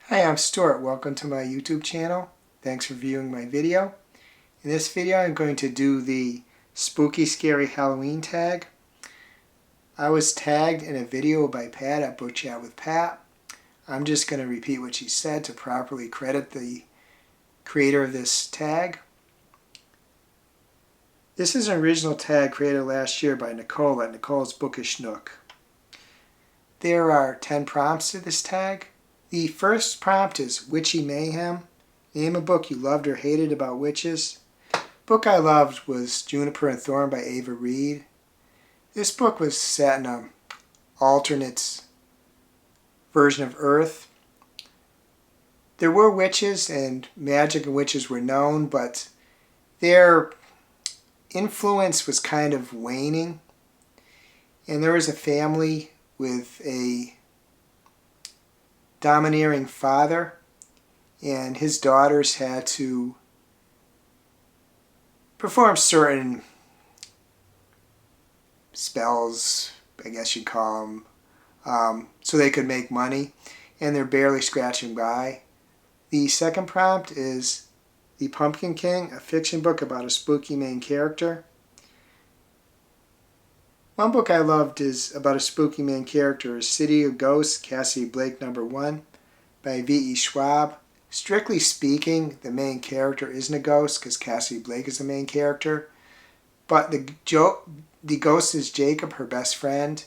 Hi, I'm Stuart. Welcome to my YouTube channel. Thanks for viewing my video. In this video I'm going to do the Spooky Scary Halloween tag. I was tagged in a video by Pat at Book Chat with Pat. I'm just going to repeat what she said to properly credit the creator of this tag. This is an original tag created last year by Nicole at Nicole's Bookish Nook. There are 10 prompts to this tag. The first prompt is Witchy Mayhem. Name a book you loved or hated about witches. Book I loved was Juniper and Thorn by Ava Reed. This book was set in an alternate version of Earth. There were witches and magic and witches were known, but their influence was kind of waning. And there was a family with a domineering father, and his daughters had to perform certain spells, I guess you'd call them, so they could make money, and they're barely scratching by. The second prompt is The Pumpkin King, a fiction book about a spooky main character. One book I loved is about a spooky main character is City of Ghosts, Cassie Blake #1 by V.E. Schwab. Strictly speaking, the main character isn't a ghost because Cassie Blake is the main character. But the ghost is Jacob, her best friend,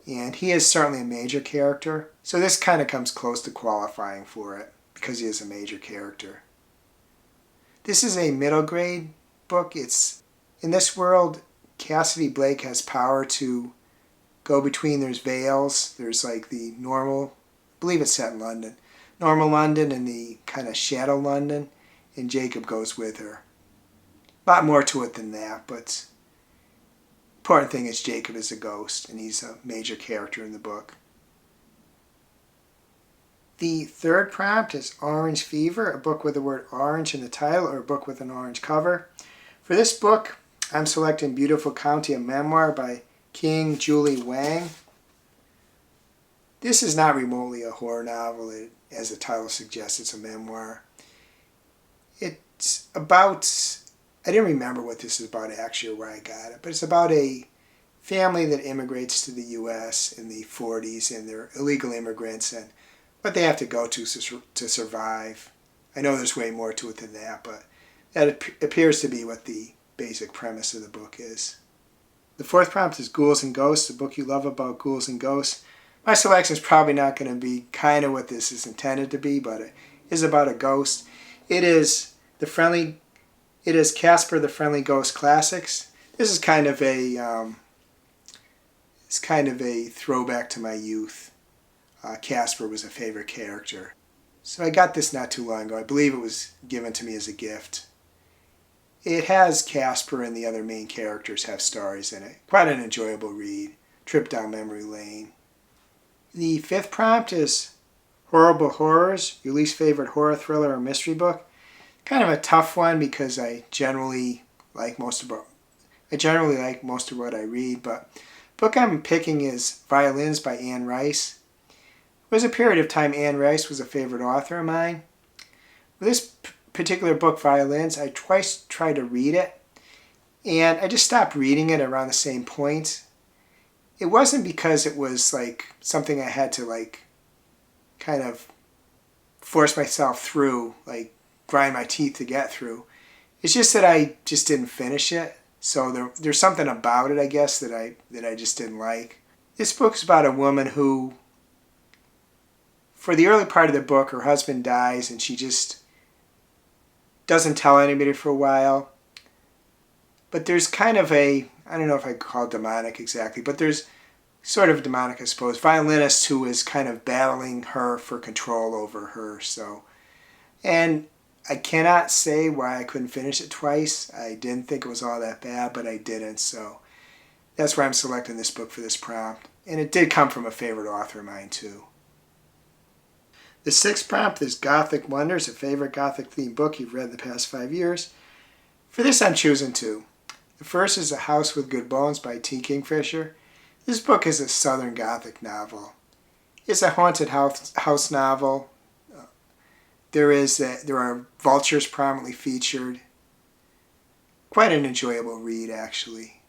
and he is certainly a major character. So this kind of comes close to qualifying for it because he is a major character. This is a middle grade book. It's in this world, Cassidy Blake has power to go between, there's veils, there's like the normal, I believe it's set in London, normal London and the kind of shadow London, and Jacob goes with her. A lot more to it than that, but important thing is Jacob is a ghost and he's a major character in the book. The third prompt is Orange Fever, a book with the word orange in the title or a book with an orange cover. For this book, I'm selecting Beautiful County, a memoir by King Julie Wang. This is not remotely a horror novel. As the title suggests, it's a memoir. It's about, I didn't remember what this is about actually or where I got it, but it's about a family that immigrates to the U.S. in the 40s, and they're illegal immigrants and what they have to go to survive. I know there's way more to it than that, but that appears to be what the basic premise of the book is. The fourth prompt is Ghouls and Ghosts, a book you love about ghouls and ghosts. My selection is probably not going to be kind of what this is intended to be, but it is about a ghost. It is Casper the Friendly Ghost Classics. This is kind of a throwback to my youth. Casper was a favorite character. So I got this not too long ago. I believe it was given to me as a gift. It has Casper and the other main characters have stories in it. Quite an enjoyable read. Trip down memory lane. The fifth prompt is Horrible Horrors, your least favorite horror thriller or mystery book. Kind of a tough one because I generally like most of what I read, but the book I'm picking is Violins by Anne Rice. There was a period of time Anne Rice was a favorite author of mine. With this particular book, Violins, I twice tried to read it, and I just stopped reading it around the same point. It wasn't because it was like something I had to like kind of force myself through, like grind my teeth to get through. It's just that I just didn't finish it. So there's something about it, I guess, that I just didn't like. This book's about a woman who, for the early part of the book, her husband dies and she just doesn't tell anybody for a while. But there's kind of I don't know if I call it demonic exactly, but there's sort of demonic, I suppose, violinist who is kind of battling her for control over her. So, and I cannot say why I couldn't finish it twice. I didn't think it was all that bad, but I didn't. So that's why I'm selecting this book for this prompt. And it did come from a favorite author of mine too. The sixth prompt is Gothic Wonders, a favorite Gothic-themed book you've read in the past 5 years. For this, I'm choosing two. The first is A House with Good Bones by T. Kingfisher. This book is a Southern Gothic novel. It's a haunted house novel. There are vultures prominently featured. Quite an enjoyable read, actually.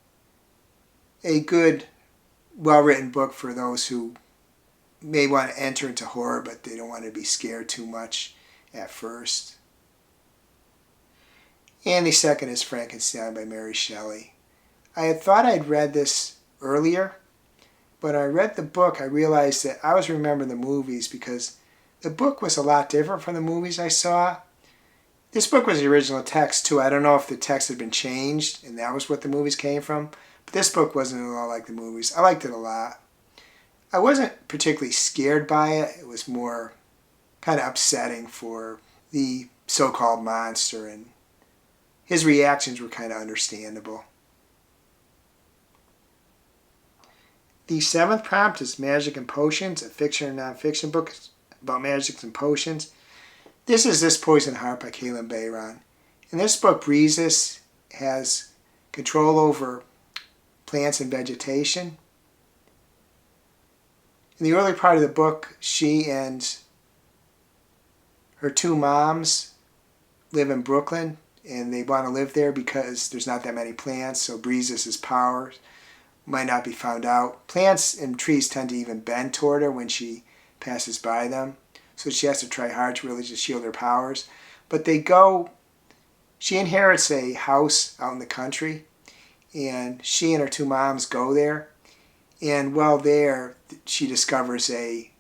A good, well-written book for those who may want to enter into horror, but they don't want to be scared too much at first. And the second is Frankenstein by Mary Shelley. I had thought I'd read this earlier, but I read the book, I realized that I was remembering the movies because the book was a lot different from the movies I saw. This book was the original text too. I don't know if the text had been changed and that was what the movies came from, but this book wasn't at all like the movies. I liked it a lot. I wasn't particularly scared by it. It was more kind of upsetting for the so-called monster, and his reactions were kind of understandable. The seventh prompt is Magic and Potions, a fiction and nonfiction book about magic and potions. This is This Poison Heart by Kaylin Bayron. In this book, Breezes has control over plants and vegetation. In the early part of the book, she and her two moms live in Brooklyn, and they want to live there because there's not that many plants, so Breezes' powers might not be found out. Plants and trees tend to even bend toward her when she passes by them, so she has to try hard to really just shield her powers. But she inherits a house out in the country, and she and her two moms go there, and while there, she discovers a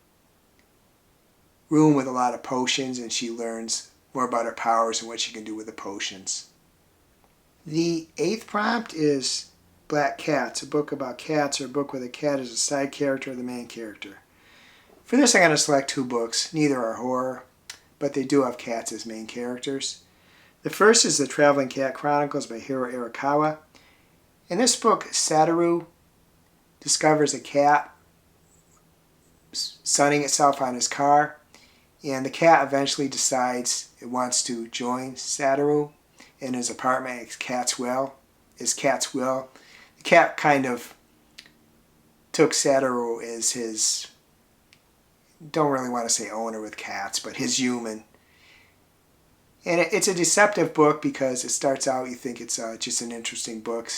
room with a lot of potions, and she learns more about her powers and what she can do with the potions. The eighth prompt is Black Cats, a book about cats, or a book where the cat is a side character or the main character. For this, I'm going to select two books. Neither are horror, but they do have cats as main characters. The first is The Traveling Cat Chronicles by Hiro Arakawa. In this book, Satoru discovers a cat sunning itself on his car, and the cat eventually decides it wants to join Satoru in his apartment as cat's will. The cat kind of took Satoru as his, don't really want to say owner with cats, but his human. And it's a deceptive book because it starts out, you think it's just an interesting book.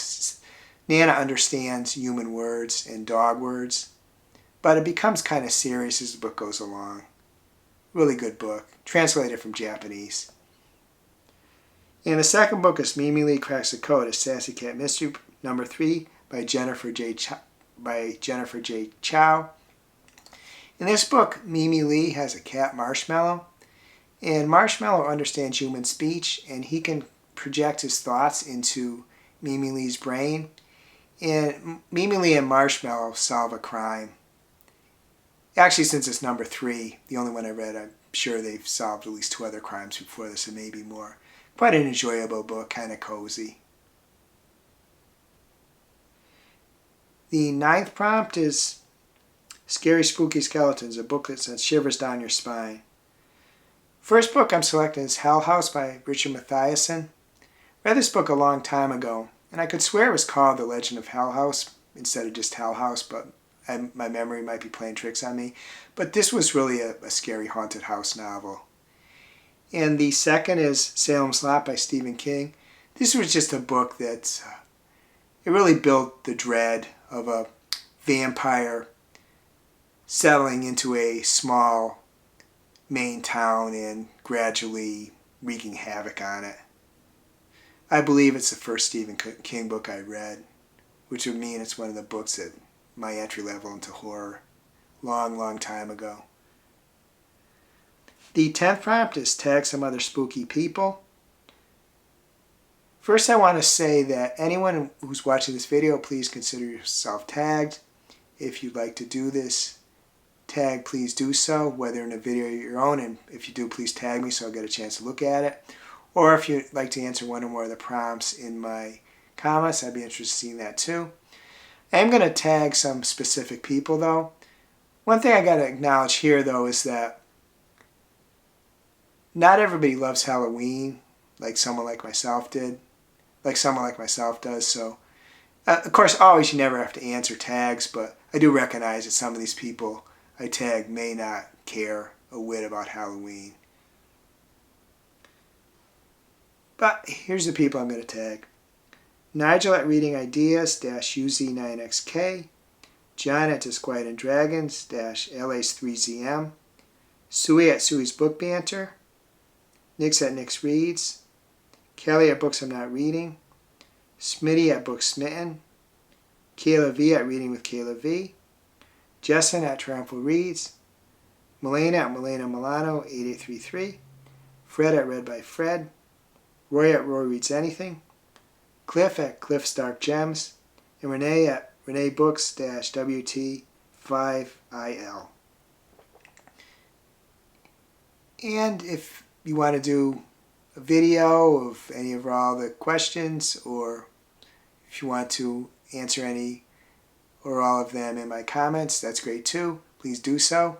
Nana understands human words and dog words, but it becomes kind of serious as the book goes along. Really good book, translated from Japanese. And the second book is Mimi Lee Cracks the Code, a Sassy Cat Mystery, number 3 by Jennifer J. Chow. In this book, Mimi Lee has a cat, Marshmallow, and Marshmallow understands human speech, and he can project his thoughts into Mimi Lee's brain, and Mimi Lee and Marshmallow solve a crime. Actually, since it's number 3, the only one I read, I'm sure they've solved at least 2 other crimes before this, and maybe more. Quite an enjoyable book, kind of cozy. The ninth prompt is Scary Spooky Skeletons, a book that sends shivers down your spine. First book I'm selecting is Hell House by Richard Matthiasson. I read this book a long time ago, and I could swear it was called The Legend of Hell House instead of just Hell House, but my memory might be playing tricks on me. But this was really a scary haunted house novel. And the second is Salem's Lot by Stephen King. This was just a book that it really built the dread of a vampire settling into a small main town and gradually wreaking havoc on it. I believe it's the first Stephen King book I read, which would mean it's one of the books at my entry level into horror. Long time ago. The 10th prompt is Tag Some Other Spooky People. First, I want to say that anyone who's watching this video, please consider yourself tagged. If you'd like to do this tag, please do so, whether in a video of your own, and if you do, please tag me so I'll get a chance to look at it. Or if you'd like to answer one or more of the prompts in my comments, I'd be interested in seeing that too. I am going to tag some specific people though. One thing I got to acknowledge here though is that not everybody loves Halloween like someone like myself does. So, of course, always you never have to answer tags, but I do recognize that some of these people I tag may not care a whit about Halloween. But here's the people I'm going to tag. Nigel at Reading Ideas -UZ9XK, John at Disquiet and Dragons -LH3ZM, Suey at Suey's Book Banter, Nix at Nix Reads, Kelly at Books I'm Not Reading, Smitty at Book Smitten, Kayla V at Reading with Kayla V, Jessin at Triumphal Reads, Milena at Milena Milano 8833, Fred at Read by Fred, Roy at Roy Reads Anything, Cliff at Cliff's Dark Gems, and Renee at Renee Books -WT5IL. And if you want to do a video of any of all the questions, or if you want to answer any or all of them in my comments, that's great too. Please do so.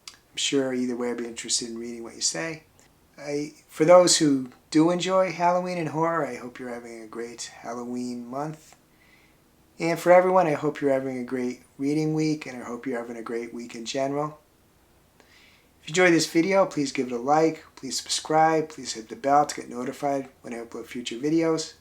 I'm sure either way I'd be interested in reading what you say. For those who do enjoy Halloween and horror, I hope you're having a great Halloween month. And for everyone, I hope you're having a great reading week, and I hope you're having a great week in general. If you enjoyed this video, please give it a like, please subscribe, please hit the bell to get notified when I upload future videos.